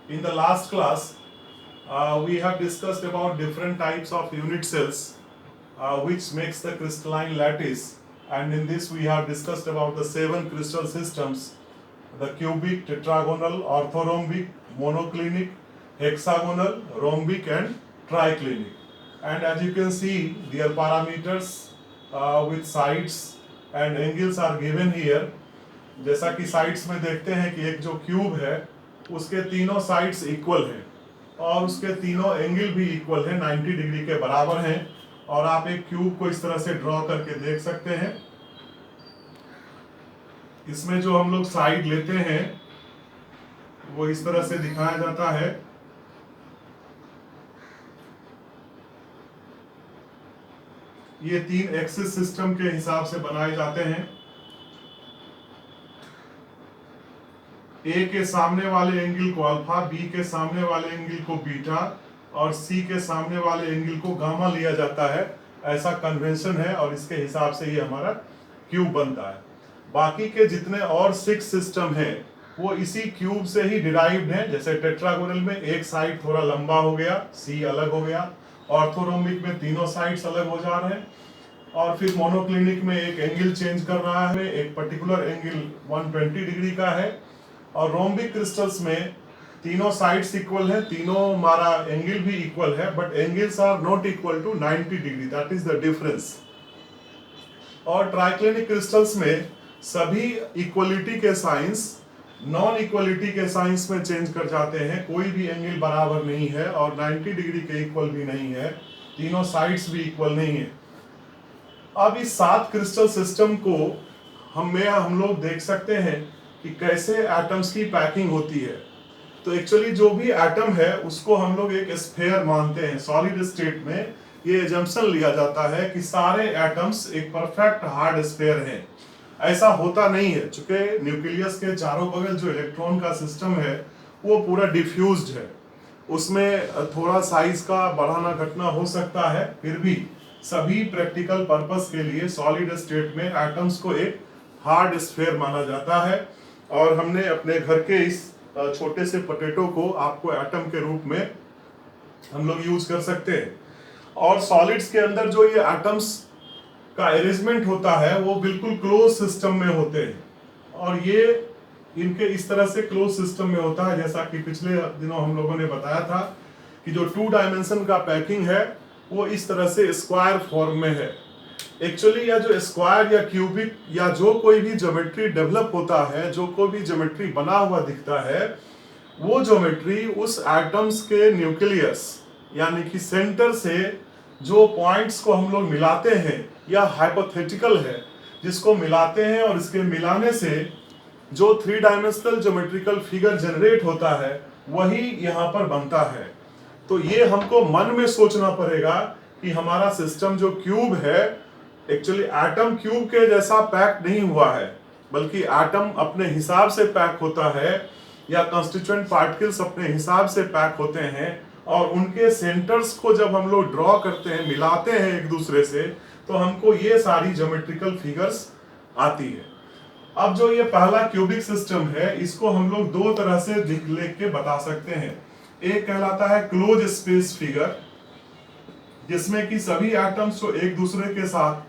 In the last class, we have discussed about different types of unit cells which makes the crystalline lattice, and in this we have discussed about the 7 crystal systems: the cubic, tetragonal, orthorhombic, monoclinic, hexagonal, rhombic and triclinic. And as you can see, their parameters with sides and angles are given here. जैसा कि sides में देखते हैं कि एक जो cube है उसके तीनों साइड्स इक्वल हैं और उसके तीनों एंगल भी इक्वल है, 90 डिग्री के बराबर हैं। और आप एक क्यूब को इस तरह से ड्रॉ करके देख सकते हैं। इसमें जो हम लोग साइड लेते हैं वो इस तरह से दिखाया जाता है। ये 3 एक्सिस सिस्टम के हिसाब से बनाए जाते हैं। ए के सामने वाले एंगल को अल्फा, बी के सामने वाले एंगल को बीटा और सी के सामने वाले एंगल को गामा लिया जाता है। ऐसा कन्वेंशन है और इसके हिसाब से ये हमारा क्यूब बनता है। बाकी के जितने और 6 सिस्टम हैं वो इसी क्यूब से ही डिराइव्ड हैं। जैसे टेट्रागोनल में एक साइड थोड़ा लंबा हो गया, सी अलग हो गया। ऑर्थोरोम्बिक में तीनों साइड्स अलग हो जा रहे हैं। और फिर मोनोक्लिनिक में एक एंगल चेंज कर रहा है, एक पर्टिकुलर एंगल 120 डिग्री का है। और रोम्बिक क्रिस्टल्स में तीनों साइड्स इक्वल है, तीनों हमारा एंगल भी इक्वल है, but angles are not equal to 90 degree, that is the difference. और ट्राइक्लिनिक क्रिस्टल्स में सभी इक्वलिटी के साइंस नॉन इक्वलिटी के साइंस में चेंज कर जाते हैं। कोई भी एंगल बराबर नहीं है और 90 डिग्री के इक्वल भी नहीं है, तीनों साइड्स भी इक्वल नहीं है। अब इस 7 क्रिस्टल सिस्टम को हम लोग देख सकते हैं कि कैसे एटम्स की पैकिंग होती है। तो एक्चुअली जो भी एटम है उसको हम लोग एक स्फीयर मानते हैं। सॉलिड स्टेट में ये एजम्पशन लिया जाता है कि सारे एटम्स एक परफेक्ट हार्ड स्फीयर हैं। ऐसा होता नहीं है, चूंकि न्यूक्लियस के चारों बगल जो इलेक्ट्रॉन का सिस्टम है वो पूरा डिफ्यूज्ड है। उसमें थोड़ा साइज का बढ़ाना घटना हो सकता है, फिर भी सभी प्रैक्टिकल पर्पस के लिए सॉलिड स्टेट में एटम्स को एक हार्ड स्फीयर माना जाता है। और हमने अपने घर के इस छोटे से पोटैटो को आपको एटम के रूप में हम लोग यूज कर सकते हैं। और सॉलिड्स के अंदर जो ये एटम्स का अरेंजमेंट होता है वो बिल्कुल क्लोज सिस्टम में होते हैं और ये इनके इस तरह से क्लोज सिस्टम में होता है। जैसा कि पिछले दिनों हम लोगों ने बताया था कि जो 2 डायमेंशन का पैकिंग है वो इस तरह से स्क्वायर फॉर्म में है। एक्चुअली यह जो स्क्वायर या क्यूबिक या जो कोई भी ज्योमेट्री डेवलप होता है, जो कोई भी ज्योमेट्री बना हुआ दिखता है, वो ज्योमेट्री उस एटम्स के न्यूक्लियस यानी कि सेंटर से जो पॉइंट्स को हम लोग मिलाते हैं या हाइपोथेटिकल है जिसको मिलाते हैं और इसके मिलाने से जो 3 डायमेंशनल ज्योमेट्रिकल फिगर जनरेट होता है वही यहाँ पर बनता है। तो ये हमको मन में सोचना पड़ेगा कि हमारा सिस्टम जो क्यूब है एक्चुअली एटम क्यूब के जैसा पैक नहीं हुआ है, बल्कि एटम अपने हिसाब से पैक होता है या कंस्टिट्यूएंट पार्टिकल्स अपने हिसाब से पैक होते हैं। और उनके सेंटर्स को जब हम लोग ड्रॉ करते हैं, मिलाते हैं एक दूसरे से, तो हमको ये सारी ज्योमेट्रिकल फिगर्स आती है। अब जो ये पहला क्यूबिक सिस्टम है इसको हम लोग 2 तरह से लिख के बता सकते हैं। एक कहलाता है क्लोज स्पेस फिगर, जिसमें कि सभी एटम्स जो एक दूसरे के साथ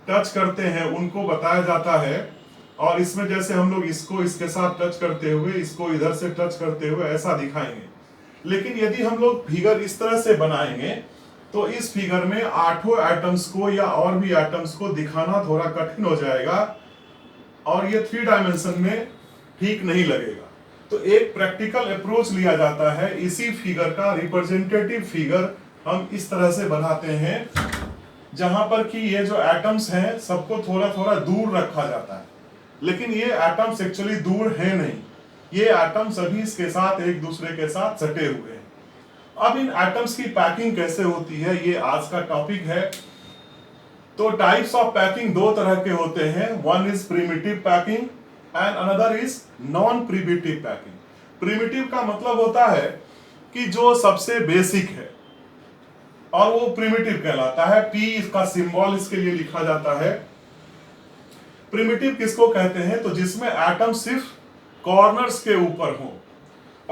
टच करते हैं उनको बताया जाता है। और इसमें जैसे हम लोग इसको इसके साथ टच करते हुए, इसको इधर से टच करते हुए ऐसा दिखाएंगे। लेकिन यदि हम लोग फिगर इस तरह से बनाएंगे तो इस फिगर में 8 एटम्स को या और भी एटम्स को दिखाना थोड़ा कठिन हो जाएगा और ये 3 डायमेंशन में ठीक नहीं लगेगा। तो एक प्रैक्टिकल अप्रोच लिया जाता है। इसी फिगर का रिप्रेजेंटेटिव फिगर हम इस तरह से बनाते हैं जहां पर कि ये जो एटम्स हैं सबको थोड़ा थोड़ा दूर रखा जाता है, लेकिन ये एटम्स एक्चुअली दूर हैं नहीं, ये एटम सभी इसके साथ एक दूसरे के साथ सटे हुए हैं। अब इन एटम्स की पैकिंग कैसे होती है ये आज का टॉपिक है। तो टाइप्स ऑफ पैकिंग 2 तरह के होते हैं, one is primitive packing and another is non primitive packing. Primitive का मतलब होता है कि जो सबसे बेसिक है और वो प्रिमिटिव कहलाता है। पी इसका सिंबल इसके लिए लिखा जाता है। प्रिमिटिव किसको कहते हैं? तो जिसमें एटम सिर्फ कॉर्नर्स के ऊपर हो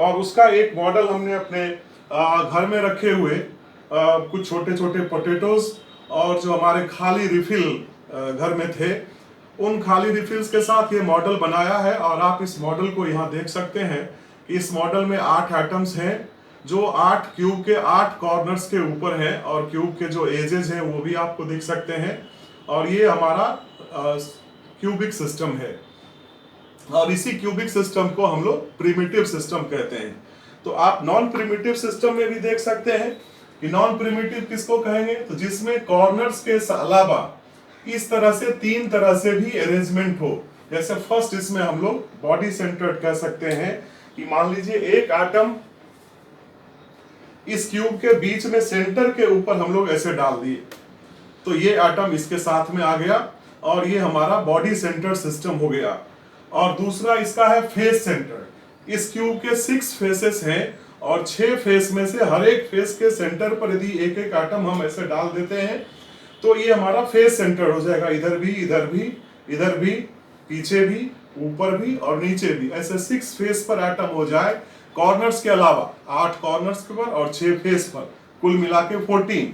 और उसका एक मॉडल हमने अपने घर में रखे हुए कुछ छोटे छोटे पोटैटोज और जो हमारे खाली रिफिल घर में थे, उन खाली रिफिल्स के साथ ये मॉडल बनाया है। और आप इस मॉडल को यहाँ देख सकते हैं कि इस मॉडल में 8 एटम्स हैं जो 8 क्यूब के 8 कॉर्नर्स के ऊपर हैं, और क्यूब के जो एजेस हैं वो भी आपको दिख सकते हैं। और ये हमारा क्यूबिक सिस्टम है, और इसी क्यूबिक सिस्टम को हम लोग प्रिमिटिव सिस्टम कहते हैं। तो आप नॉन प्रिमिटिव सिस्टम में भी देख सकते हैं कि नॉन प्रिमिटिव किसको कहेंगे, तो जिसमें कॉर्नर्स के अलावा इस तरह से 3 तरह से भी अरेंजमेंट हो। जैसे फर्स्ट इसमें हम लोग बॉडी सेंटर्ड कह सकते हैं कि मान लीजिए एक एटम इस क्यूब के बीच में सेंटर के ऊपर हम लोग ऐसे डाल दिए, तो ये एटम इसके साथ में आ गया और ये हमारा बॉडी सेंटर सिस्टम हो गया। और दूसरा इसका है फेस सेंटर। इस क्यूब के 6 फेसेस हैं और 6 फेस में से हर एक फेस के सेंटर पर यदि एक एक एटम हम ऐसे डाल देते हैं तो ये हमारा फेस सेंटर हो जाएगा। इधर भी, इधर भी, इधर भी, पीछे भी, ऊपर भी और नीचे भी, ऐसे 6 फेस पर एटम हो जाए कॉर्नर्स के अलावा, 8 कॉर्नर्स के पर और 6 फेस पर, कुल मिला के 14।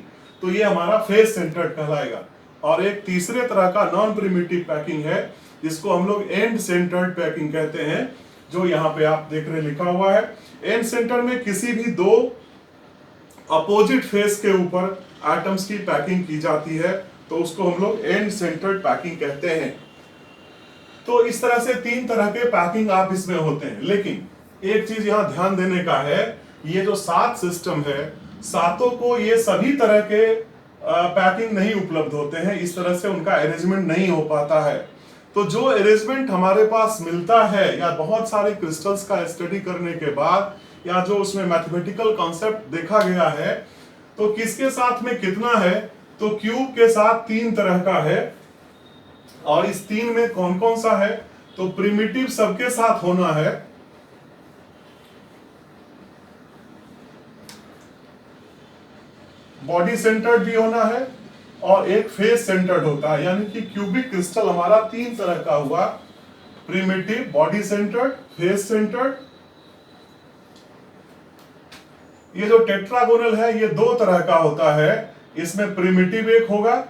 तो ये हमारा फेस सेंटर्ड कहलाएगा। और एक तीसरे तरह का नॉन प्रिमिटिव पैकिंग है जिसको हम लोग एंड सेंटर्ड पैकिंग कहते हैं, जो यहाँ पे आप देख रहे लिखा हुआ है। एंड सेंटर में किसी भी 2 अपोजिट फेस के ऊपर एटम्स की पैकिंग की जाती है, तो उसको हम लोग एंड सेंटर्ड पैकिंग कहते हैं। तो इस तरह से 3 तरह के पैकिंग आप इसमें होते हैं। लेकिन एक चीज यहाँ ध्यान देने का है, ये जो 7 सिस्टम है, सातों को ये सभी तरह के पैकिंग नहीं उपलब्ध होते हैं, इस तरह से उनका अरेंजमेंट नहीं हो पाता है। तो जो अरेंजमेंट हमारे पास मिलता है या बहुत सारे क्रिस्टल्स का स्टडी करने के बाद, या जो उसमें मैथमेटिकल कॉन्सेप्ट देखा गया है, तो किसके साथ में कितना है, तो क्यूब के साथ 3 तरह का है। और इस 3 में कौन कौन सा है, तो प्रिमिटिव सबके साथ होना है, बॉडी सेंटर्ड भी होना है, और एक फेस सेंटर्ड होता है। यानी कि क्यूबिक क्रिस्टल हमारा 3 तरह का हुआ, primitive, body centred, face centred. ये जो टेट्रागोनल है ये 2 तरह का होता है, इसमें प्रिमिटिव एक होगा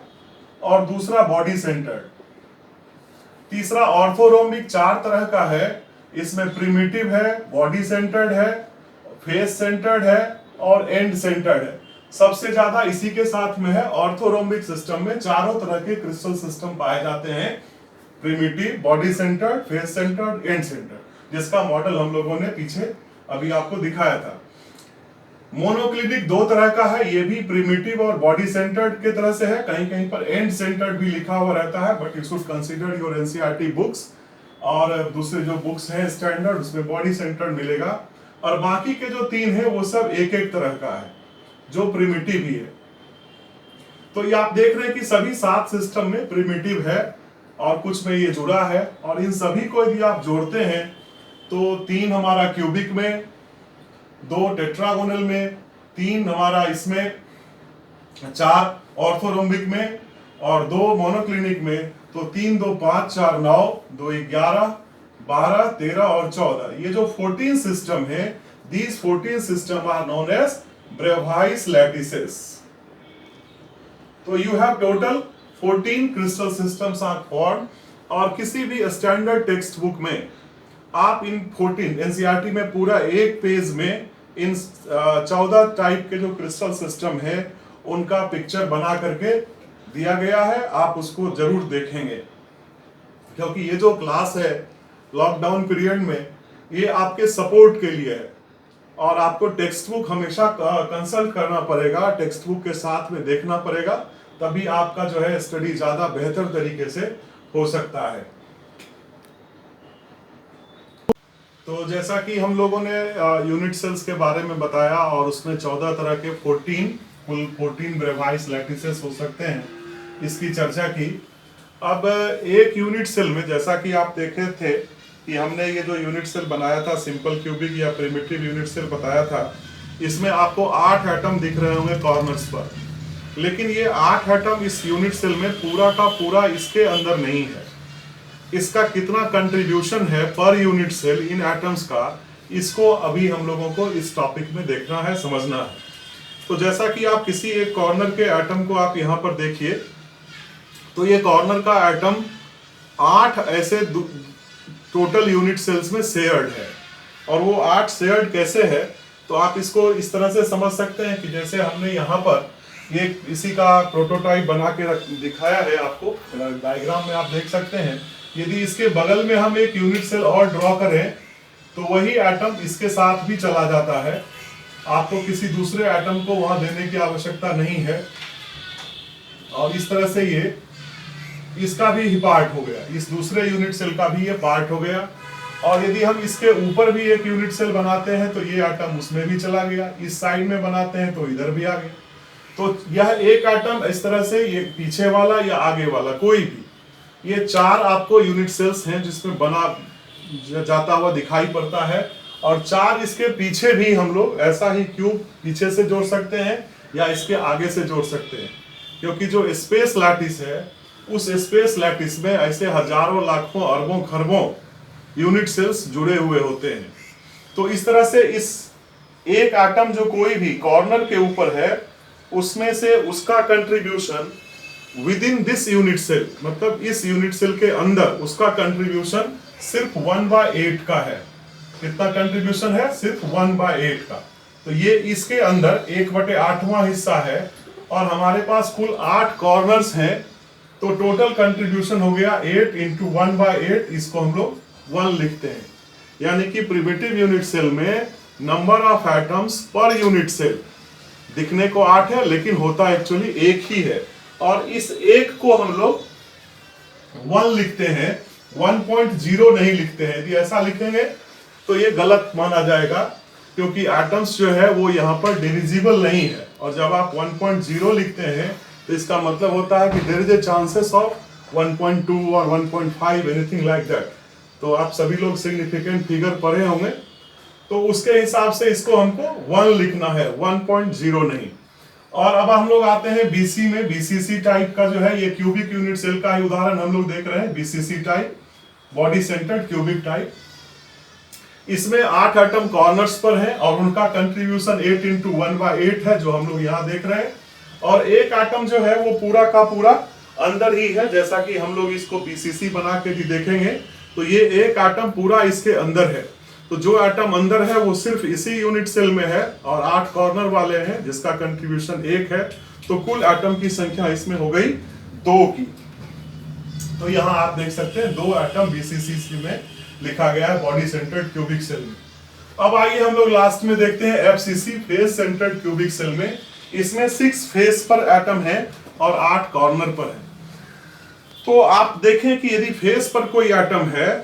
और दूसरा बॉडी सेंटर्ड। तीसरा ऑर्थोरोम्बिक 4 तरह का है, इसमें प्रिमिटिव है, बॉडी सेंटर्ड है, फेस सेंटर्ड है और एंड सेंटर्ड है। सबसे ज्यादा इसी के साथ में है। ऑर्थोरोम्बिक सिस्टम में चारों तरह के क्रिस्टल सिस्टम पाए जाते हैं, primitive, body centred, face centred, and centred, जिसका मॉडल हम लोगों ने पीछे अभी आपको दिखाया था। मोनोक्लिनिक 2 तरह का है, ये भी प्रिमिटिव और बॉडी सेंटर्ड के तरह से है, कहीं कहीं पर एंड सेंटर्ड भी लिखा हुआ रहता है, but you should consider your NCERT books. और दूसरे जो बुक्स हैं स्टैंडर्ड, उसमें बॉडी सेंटर्ड मिलेगा। और बाकी के जो 3 है वो सब एक एक तरह का है, जो प्रिमिटिव ही है। तो ये आप देख रहे हैं कि सभी 7 सिस्टम में प्रिमिटिव है और कुछ में ये जुड़ा है। और इन सभी को यदि आप जोड़ते हैं तो 3 हमारा क्यूबिक में, 2 टेट्रागोनल में, 3 हमारा इसमें, 4 ऑर्थोरोम्बिक में और 2 मोनोक्लिनिक में। तो 3 2 5 4 9, 2 11 12 13 और 14, ये जो 14 सिस्टम है, these 14 system are known as Bravais lattices. तो you have total 14 crystal systems are formed। और किसी भी स्टैंडर्ड टेक्स्ट बुक में आप इन 14 एनसीईआरटी में पूरा एक पेज में इन 14 टाइप के जो क्रिस्टल सिस्टम है उनका पिक्चर बना करके दिया गया है। आप उसको जरूर देखेंगे, क्योंकि ये जो क्लास है लॉकडाउन पीरियड में, ये आपके सपोर्ट के लिए है। और आपको टेक्स्ट बुक हमेशा कंसल्ट करना पड़ेगा, टेक्स्ट बुक के साथ में देखना पड़ेगा, तभी आपका जो है स्टडी ज्यादा बेहतर तरीके से हो सकता है। तो जैसा कि हम लोगों ने यूनिट सेल्स के बारे में बताया और उसमें 14 तरह के 14 ब्रेवाइस लैटिसेस हो सकते हैं, इसकी चर्चा की। अब एक यूनिट सेल में, जैसा कि आप देखे थे कि हमने ये जो यूनिट सेल बनाया था, सिंपल क्यूबिक या प्रिमिटिव यूनिट सेल बताया था, इसमें आपको 8 एटम दिख रहे होंगे कॉर्नर्स पर। लेकिन ये 8 एटम इस यूनिट सेल में पूरा का पूरा इसके अंदर नहीं है। इसका कितना कंट्रीब्यूशन है पर यूनिट सेल इन एटम्स का, इसको अभी हम लोगों को इस टॉपिक में देखना है, समझना है। तो जैसा कि आप किसी एक कॉर्नर के एटम को आप यहाँ पर देखिए, तो ये कॉर्नर का एटम 8 ऐसे टोटल यूनिट सेल्स में शेयर्ड है। और वो 8 शेयर्ड कैसे है, तो आप इसको इस तरह से समझ सकते हैं कि जैसे हमने यहाँ पर ये इसी का प्रोटोटाइप बना के दिखाया है आपको, डायग्राम में आप देख सकते हैं। यदि इसके बगल में हम एक यूनिट सेल और ड्रॉ करें तो वही एटम इसके साथ भी चला जाता है, आपको किसी दूसरे एटम को वहां देने की आवश्यकता नहीं है। और इस तरह से ये इसका भी पार्ट हो गया, इस दूसरे यूनिट सेल का भी ये पार्ट हो गया। और यदि हम इसके ऊपर भी एक यूनिट सेल बनाते हैं तो ये एटम उसमें भी चला गया, इस साइड में बनाते हैं तो इधर भी आ गया। तो यह एक एटम इस तरह से, ये पीछे वाला या आगे वाला कोई भी, ये 4 आपको यूनिट सेल्स हैं जिसमें बना जाता हुआ दिखाई पड़ता है। और 4 इसके पीछे भी हम लोग ऐसा ही क्यूब पीछे से जोड़ सकते हैं या इसके आगे से जोड़ सकते हैं, क्योंकि जो स्पेस लैटिस है उस स्पेस लैटिस में ऐसे हजारों लाखों अरबों खरबों यूनिट सेल्स जुड़े हुए होते हैं। तो इस तरह से इस एक एटम जो कोई भी कॉर्नर के ऊपर है उसमें से उसका contribution within this unit cell, मतलब इस यूनिट सेल के अंदर उसका कंट्रीब्यूशन सिर्फ 1/8 का है। कितना कंट्रीब्यूशन है? सिर्फ 1/8 का। तो ये इसके अंदर 1/8वां हिस्सा है। और हमारे पास कुल 8 कॉर्नर्स हैं, तो टोटल कंट्रीब्यूशन हो गया 8 × 1/8, इसको हम लोग 1 लिखते हैं। यानी कि प्रिमिटिव यूनिट सेल में number of atoms per unit cell दिखने को 8 है, लेकिन होता एक्चुअली 1 ही है। और इस 1 को हम लोग 1 लिखते हैं, 1.0 नहीं लिखते हैं। यदि ऐसा लिखेंगे तो ये गलत माना जाएगा, क्योंकि एटम्स जो है वो यहाँ पर डिविजिबल नहीं है। और जब आप 1.0 लिखते हैं तो इसका मतलब होता है कि there is a chances of 1.2 और 1.5 एनीथिंग लाइक दैट। तो आप सभी लोग सिग्निफिकेंट फिगर पढ़े होंगे, तो उसके हिसाब से इसको हमको 1 लिखना है, 1.0 नहीं। और अब हम लोग आते हैं बीसी में। बीसीसी टाइप का जो है, ये क्यूबिक यूनिट सेल का ही उदाहरण हम लोग देख रहे हैं। BCC type, body centred cubic type. इसमें 8 एटम कॉर्नर्स पर हैं और उनका कंट्रीब्यूशन 8 × 1/8 है, जो हम लोग यहाँ देख रहे हैं। और एक एटम जो है वो पूरा का पूरा अंदर ही है, जैसा कि हम लोग इसको बीसीसी बना के भी देखेंगे। तो ये एक एटम पूरा इसके अंदर है। तो जो एटम अंदर है वो सिर्फ इसी यूनिट सेल में है और 8 कॉर्नर वाले हैं जिसका कंट्रीब्यूशन 1 है। तो कुल एटम की संख्या इसमें हो गई 2 की। तो यहाँ आप देख सकते हैं 2 एटम बीसीसी में लिखा गया है, बॉडी सेंटर्ड क्यूबिक सेल में। अब आइए हम लोग लास्ट में देखते हैं FCC, face centred cubic cell में। इसमें 6 फेस पर एटम है और 8 कॉर्नर पर है। तो आप देखें कि यदि फेस पर कोई एटम है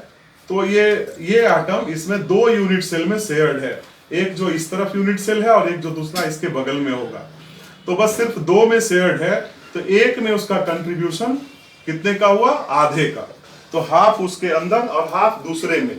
तो ये एटम इसमें 2 यूनिट सेल में शेयर्ड है, एक जो इस तरफ यूनिट सेल है और एक जो दूसरा इसके बगल में होगा। तो बस सिर्फ 2 में शेयर्ड है, तो एक में उसका कंट्रीब्यूशन कितने का हुआ? आधे का। तो हाफ उसके अंदर और हाफ दूसरे में।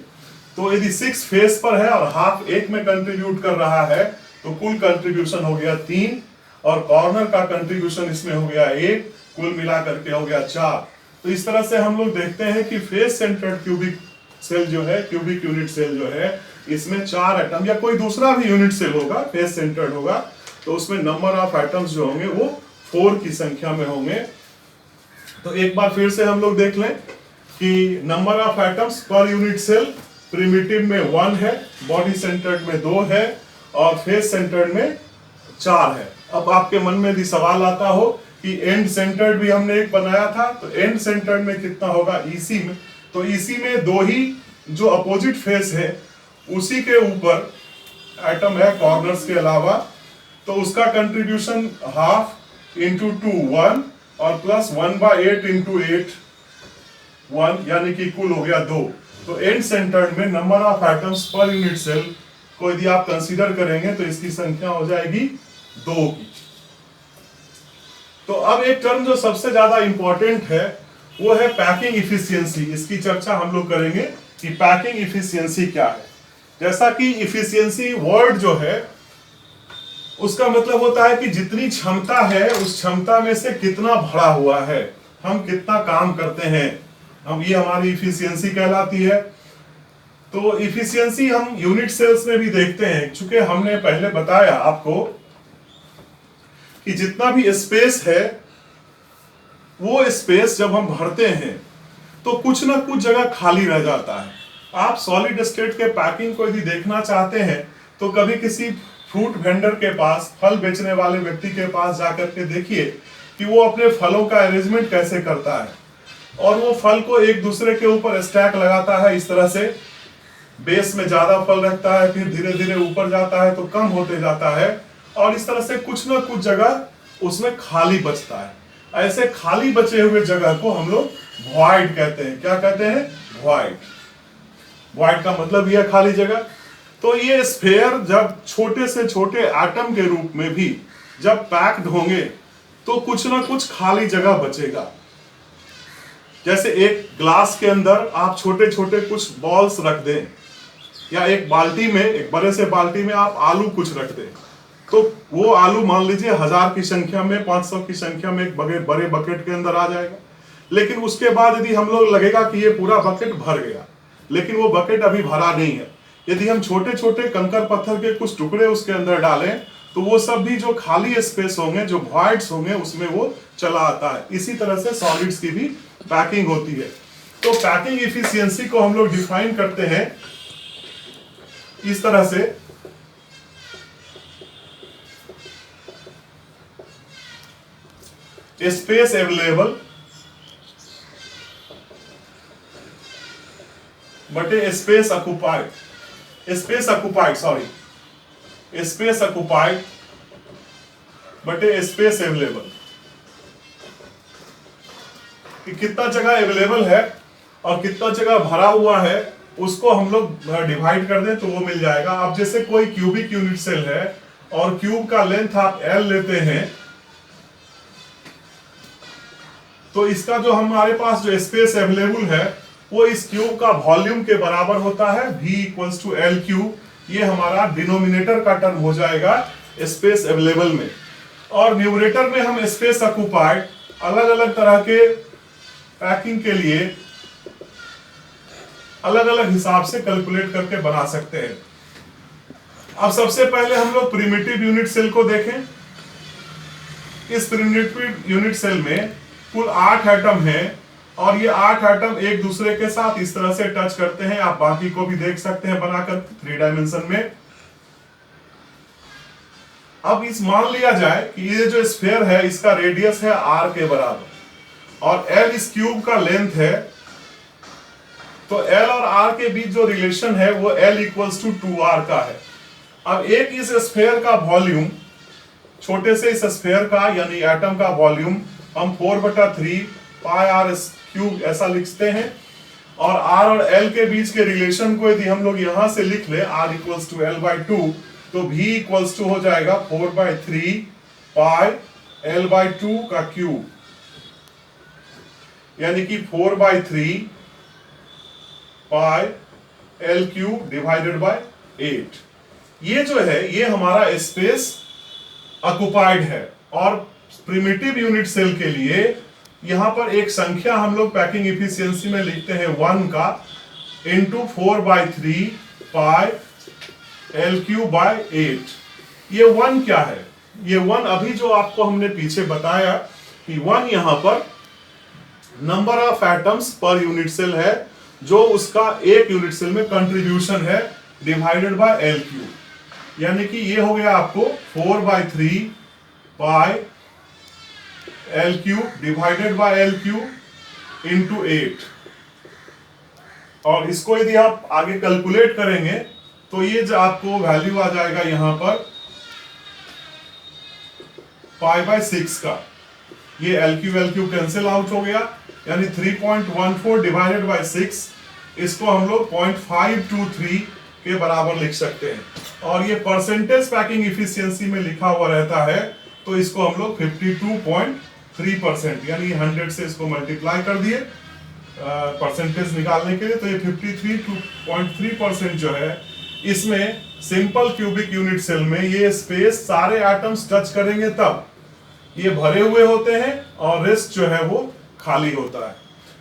तो यदि 6 फेस पर है और हाफ एक में कंट्रीब्यूट कर रहा है तो कुल कंट्रीब्यूशन हो गया 3, और कॉर्नर का कंट्रीब्यूशन इसमें हो गया 1, कुल मिला करके हो गया 4। तो इस तरह से हम लोग देखते हैं कि फेस सेंटर्ड क्यूबिक सेल जो है, क्यूबिक यूनिट सेल जो है, इसमें 4 एटम या कोई दूसरा भी यूनिट सेल होगा, फेस सेंटर्ड होगा, तो उसमें नंबर ऑफ एटम्स जो होंगे वो 4 की संख्या में होंगे। तो एक बार फिर से हम लोग देख लें कि number of atoms per unit cell primitive में 1 है, बॉडी सेंटर्ड में 2 है और फेस सेंटर्ड में 4 है। अब आपके मन में यदि सवाल आता हो कि एंड सेंटर्ड भी हमने एक बनाया था, तो एंड सेंटर्ड में कितना होगा? ईसी में। तो ईसी में 2 ही जो अपोजिट फेस है उसी के ऊपर एटम है कॉर्नर्स के अलावा, तो उसका कंट्रीब्यूशन हाफ × 2 1 और प्लस 1/8 × 8 1, यानी कि कुल हो गया 2। तो एंड सेंटर्ड में number of atoms per unit cell को यदि आप कंसीडर करेंगे तो इसकी संख्या हो जाएगी 2 की। तो अब एक टर्म जो सबसे ज्यादा इंपॉर्टेंट है वो है पैकिंग इफिशियंसी। इसकी चर्चा हम लोग करेंगे कि पैकिंग इफिशियंसी क्या है। जैसा कि इफिशियंसी वर्ड जो है उसका मतलब होता है कि जितनी क्षमता है उस क्षमता में से कितना भरा हुआ है, हम कितना काम करते हैं, हम ये हमारी इफिशियंसी कहलाती है। तो इफिशियंसी हम यूनिट सेल्स में भी देखते हैं, चूंकि हमने पहले बताया आपको कि जितना भी स्पेस है वो स्पेस जब हम भरते हैं तो कुछ ना कुछ जगह खाली रह जाता है। आप सॉलिड स्टेट के पैकिंग को यदि देखना चाहते हैं तो कभी किसी फ्रूट वेंडर के पास, फल बेचने वाले व्यक्ति के पास जाकर के देखिए कि वो अपने फलों का अरेंजमेंट कैसे करता है, और वो फल को एक दूसरे के ऊपर स्टैक लगाता है। इस तरह से बेस में ज्यादा फल रखता है, फिर धीरे धीरे ऊपर जाता है तो कम होते जाता है, और इस तरह से कुछ ना कुछ जगह उसमें खाली बचता है। ऐसे खाली बचे हुए जगह को हम लोग वॉइड कहते हैं। क्या कहते हैं? वॉइड। वॉइड का मतलब यह खाली जगह। तो ये स्फेयर जब छोटे से छोटे एटम के रूप में भी जब पैक्ड होंगे तो कुछ ना कुछ खाली जगह बचेगा। जैसे एक ग्लास के अंदर आप छोटे छोटे कुछ बॉल्स रख दें, या एक बाल्टी में, एक बड़े से बाल्टी में आप आलू कुछ रख दें, तो वो आलू मान लीजिए 1000 की संख्या में, 500 की संख्या में एक बड़े बकेट के अंदर आ जाएगा। लेकिन उसके बाद यदि हम लोग लगेगा कि ये पूरा बकेट भर गया, लेकिन वो बकेट अभी भरा नहीं है। यदि हम छोटे छोटे कंकर पत्थर के कुछ टुकड़े उसके अंदर डालें तो वो सब भी जो खाली स्पेस होंगे, जो वॉइड्स होंगे, उसमें वो चला आता है। इसी तरह से सॉलिड्स की भी पैकिंग होती है। तो पैकिंग इफिशियंसी को हम लोग डिफाइन करते हैं इस तरह से, स्पेस अवेलेबल बटे स्पेस ऑक्युपाइड, स्पेस ऑक्युपाइड बटे स्पेस अवेलेबल, कि कितना जगह अवेलेबल है और कितना जगह भरा हुआ है, उसको हम लोग डिवाइड कर दें तो वो मिल जाएगा। अब जैसे कोई क्यूबिक यूनिट सेल है और क्यूब का लेंथ आप L लेते हैं, तो इसका जो हमारे पास जो स्पेस अवेलेबल है वो इस क्यूब का वॉल्यूम के बराबर होता है, V equals to L cube. ये हमारा डिनोमिनेटर का टर्म हो जाएगा स्पेस अवेलेबल में। और न्यूमरेटर में हम स्पेस ऑक्युपाइड अलग अलग तरह के पैकिंग के लिए अलग अलग हिसाब से कैलकुलेट करके बना सकते हैं। अब सबसे पहले हम लोग प्रिमिटिव यूनिट सेल को देखें। इस प्रिमिटिव यूनिट सेल में कुल 8 एटम हैं, और ये 8 एटम एक दूसरे के साथ इस तरह से टच करते हैं। आप बाकी को भी देख सकते हैं बनाकर 3 डायमेंशन में। अब इस मान लिया जाए कि ये जो स्फीयर है इसका रेडियस है r के बराबर, और L इस क्यूब का लेंथ है। तो L और R के बीच जो रिलेशन है वो L इक्वल्स टू 2R का है। अब एक इस स्फीयर का वॉल्यूम, छोटे से इस स्फीयर का यानी एटम का वॉल्यूम हम 4/3 पाई r क्यूब ऐसा लिखते हैं, और R और L के बीच के रिलेशन को यदि हम लोग यहां से लिख ले R इक्वल्स टू L/2, तो V इक्वल्स टू हो जाएगा 4/3 पाई L/2 का क्यूब, यानी कि 4/3 pi L cube divided by 8। ये जो है ये हमारा स्पेस ऑक्युपाइड है। और प्रिमिटिव यूनिट सेल के लिए यहां पर एक संख्या हम लोग पैकिंग इफिशियंसी में लिखते हैं 1 का into 4/3 pi L cube by 8। ये 1 क्या है? ये 1 अभी जो आपको हमने पीछे बताया कि 1 यहां पर number of atoms per unit cell है, जो उसका एक यूनिट सेल में कंट्रीब्यूशन है डिवाइडेड बाय L क्यूब। यानी कि ये हो गया आपको 4/3 pi L cube divided by L cube into 8। और इसको यदि आप आगे कैलकुलेट करेंगे तो ये जो आपको वैल्यू आ जाएगा यहां पर π/6 का। ये L क्यूब कैंसिल आउट हो गया, यानी 3.14 डिवाइडेड बाय 6, इसको हम लोग 0.523 के बराबर लिख सकते हैं। और ये परसेंटेज पैकिंग इफिशियंसी में लिखा हुआ रहता है, तो इसको हम लोग 52.3% यानी 100 से इसको मल्टीप्लाई कर दिए परसेंटेज निकालने के लिए, तो ये 53.3% जो है, इसमें सिंपल क्यूबिक यूनिट सेल में ये स्पेस सारे एटम्स टच करेंगे तब ये भरे हुए होते हैं और रेस्ट जो है वो खाली होता है।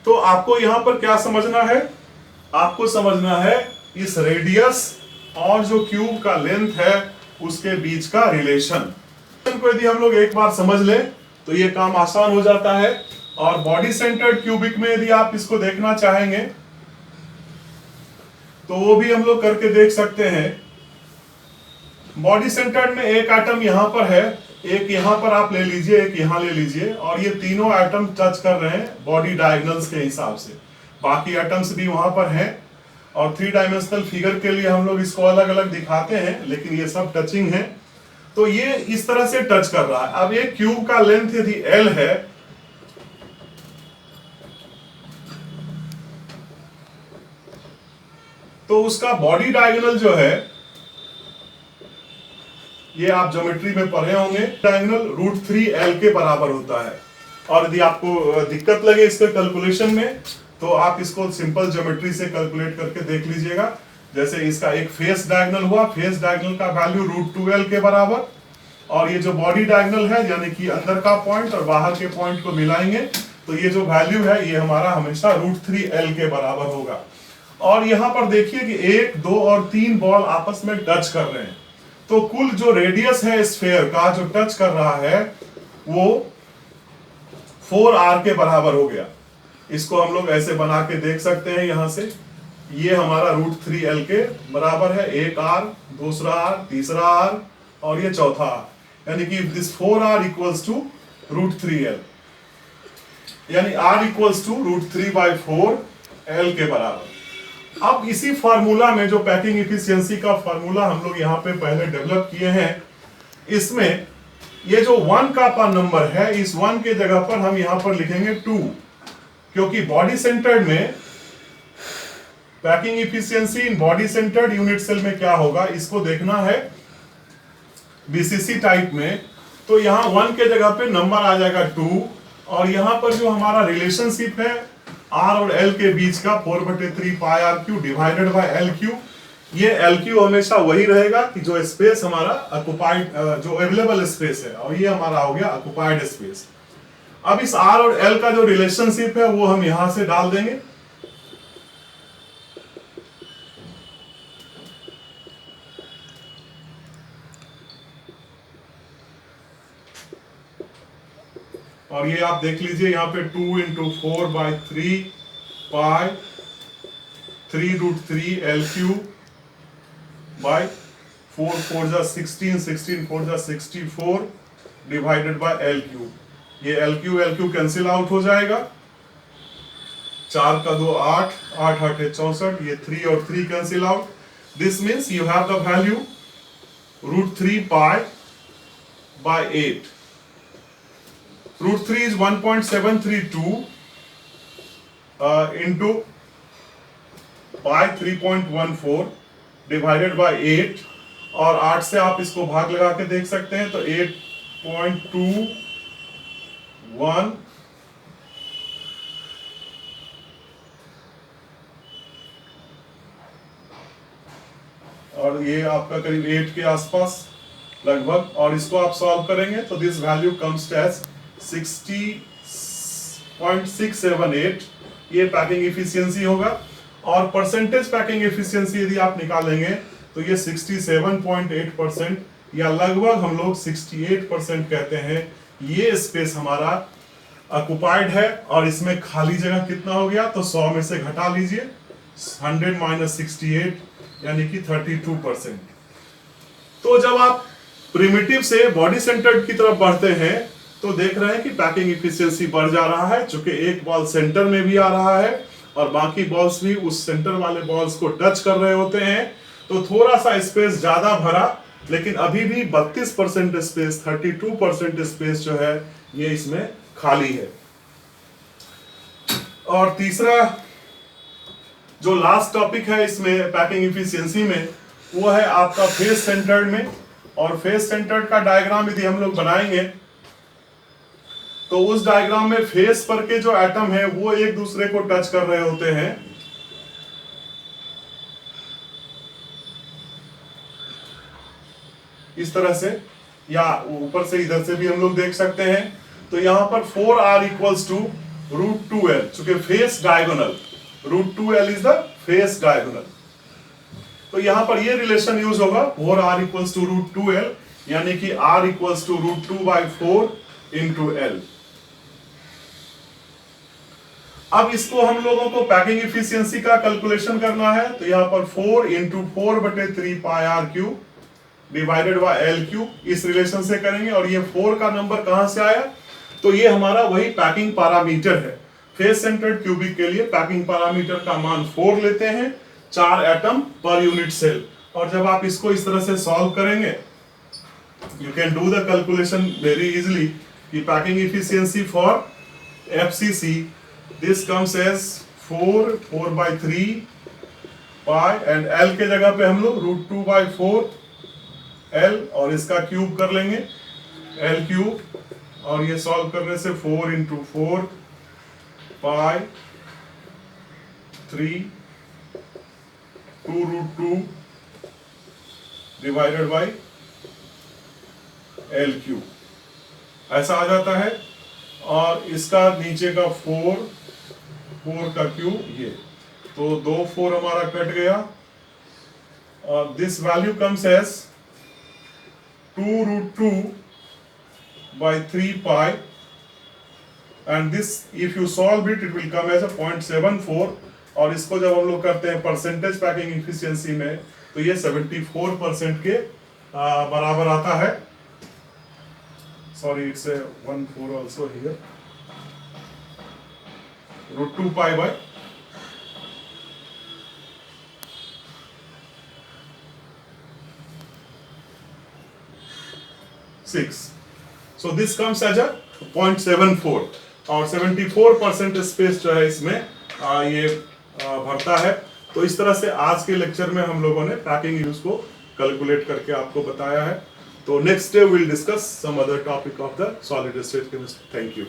तो आपको यहां पर क्या समझना है? आपको समझना है इस रेडियस और जो क्यूब का लेंथ है उसके बीच का रिलेशन को यदि हम लोग एक बार समझ ले तो ये काम आसान हो जाता है। और बॉडी सेंटर्ड क्यूबिक में यदि आप इसको देखना चाहेंगे तो वो भी हम लोग करके देख सकते हैं। बॉडी सेंटर्ड में एक एटम यहां पर है, एक यहां पर आप ले लीजिए, एक यहां ले लीजिए, और ये तीनों एटम टच कर रहे हैं बॉडी डायगोनल्स के हिसाब से। बाकी एटम्स भी वहां पर हैं और 3 डायमेंशनल फिगर के लिए हम लोग इसको अलग अलग दिखाते हैं, लेकिन ये सब टचिंग है। तो ये इस तरह से टच कर रहा है। अब एक क्यूब का लेंथ यदि L है तो उसका बॉडी डायगोनल जो है, ये आप ज्योमेट्री में पढ़े होंगे, डायगोनल √3L के बराबर होता है। और यदि आपको दिक्कत लगे इसके कैलकुलेशन में तो आप इसको सिंपल ज्योमेट्री से कैलकुलेट करके देख लीजिएगा। जैसे इसका एक फेस डायगोनल हुआ, फेस डायगोनल का वैल्यू √2L के बराबर, और ये जो बॉडी डायगोनल है यानी कि अंदर का पॉइंट और बाहर के पॉइंट को मिलाएंगे तो ये जो वैल्यू है ये हमारा हमेशा √3L के बराबर होगा। और यहां पर देखिए कि 1, 2 और 3 बॉल आपस में टच कर रहे हैं, तो कुल जो रेडियस है स्फीयर का जो टच कर रहा है वो 4r के बराबर हो गया। इसको हम लोग ऐसे बना के देख सकते हैं। यहां से ये हमारा √3L के बराबर है, एक r, दूसरा r, तीसरा r और ये चौथा r, यानी कि this 4r equals to √3L, यानी r इक्वल्स टू √3/4L के बराबर। अब इसी फार्मूला में जो पैकिंग इफिशियंसी का फार्मूला हम लोग यहाँ पे पहले डेवलप किए हैं, इसमें ये जो 1 का पर नंबर है, इस 1 के जगह पर हम यहाँ पर लिखेंगे 2, क्योंकि बॉडी सेंटर्ड में packing efficiency in body centred unit cell में क्या होगा इसको देखना है बीसीसी टाइप में। तो यहाँ 1 के जगह पे नंबर आ जाएगा 2, और यहाँ पर जो हमारा रिलेशनशिप है R और L के बीच का 4/3πr³ डिवाइडेड बाय L³, ये L³ हमेशा वही रहेगा कि जो स्पेस हमारा ऑक्युपाइड, जो अवेलेबल स्पेस है, और ये हमारा हो गया ऑक्युपाइड स्पेस। अब इस R और L का जो रिलेशनशिप है वो हम यहां से डाल देंगे। और ये आप देख लीजिए यहाँ पे 2 × 4/3 पाई 3√3L³ बाय 4 4 जा 16, 16 4 जा 64 डिवाइडेड बाय L³। ये L³ कैंसिल आउट हो जाएगा, 4 का 2 8, 8 8 64, ये 3 और 3 cancel out. This means you have the value √3π/8। √3 is 1.732 into pi 3.14 divided by 8, और 8 से आप इसको भाग लगा के देख सकते हैं तो 8.21 और ये आपका करीब 8 के आसपास लगभग। और इसको आप सॉल्व करेंगे तो दिस वैल्यू कम्स एज 60.678, ये पैकिंग इफिशियंसी होगा। और परसेंटेज पैकिंग इफिशियंसी यदि आप निकालेंगे तो ये 67.8% या लगभग हम लोग 68% कहते हैं। ये स्पेस हमारा ऑक्युपाइड है, और इसमें खाली जगह कितना हो गया तो 100 में से घटा लीजिए, 100 - 68 यानी कि 32%। तो जब आप प्रिमिटिव से बॉडी सेंटर्ड की तरफ बढ़ते हैं तो देख रहे हैं कि पैकिंग इफिशियंसी बढ़ जा रहा है, चूंकि एक बॉल सेंटर में भी आ रहा है और बाकी बॉल्स भी उस सेंटर वाले बॉल्स को टच कर रहे होते हैं, तो थोड़ा सा स्पेस ज्यादा भरा, लेकिन अभी भी 32% स्पेस, 32% स्पेस जो है ये इसमें खाली है। और तीसरा जो लास्ट टॉपिक है इसमें पैकिंग इफिशियंसी में, वो है आपका फेस सेंटर्ड में। और फेस सेंटर्ड का डायग्राम यदि हम लोग बनाएंगे तो उस डायग्राम में फेस पर के जो एटम है वो एक दूसरे को टच कर रहे होते हैं। इस तरह से, या ऊपर से इधर से भी हम लोग देख सकते हैं। तो यहां पर 4r इक्वल्स टू √2L, चूंकि face diagonal, √2L is the face diagonal. तो यहाँ पर ये रिलेशन यूज होगा 4r equals to root 2l, यानी कि r equals to root 2/4 into l। अब इसको हम लोगों को पैकिंग इफिशियंसी का कैलकुलेशन करना है, तो यहाँ पर 4 into 4/3 pi r cube divided by l cube, इस रिलेशन से करेंगे। और ये 4 का नंबर कहां से आया, तो ये हमारा वही पैकिंग पैरामीटर है। फेस सेंटर्ड क्यूबिक के लिए पैकिंग पैरामीटर का मान 4 लेते हैं, 4 एटम पर यूनिट सेल। और जब आप इसको इस तरह से सॉल्व करेंगे, you can do the calculation very easily कि packing efficiency for FCC this comes as 4/3 pi, and l के जगह पे हम लोग रूट 2/4 l और इसका क्यूब कर लेंगे, l क्यूब। और ये सॉल्व करने से 4 into 4 pi 3 2 root 2 divided by l cube, ऐसा आ जाता है। और इसका नीचे का 4 का क्यूब, ये तो 2 4 हमारा कट गया। और this value comes as 2 root 2/3 pi, and this if you solve it it will come as a 0.74। और इसको जब हम लोग करते हैं परसेंटेज पैकिंग इफिशियंसी में, तो ये 74% के बराबर आता है। Sorry, it's 1/4 also here, root 2 pi by 6। So this comes as a 0.74 और 74% स्पेस जो है इसमें ये भरता है। तो इस तरह से आज के लेक्चर में हम लोगों ने पैकिंग यूज को कैलकुलेट करके आपको बताया है। तो next day will discuss some other topic of the solid state chemistry. Thank you.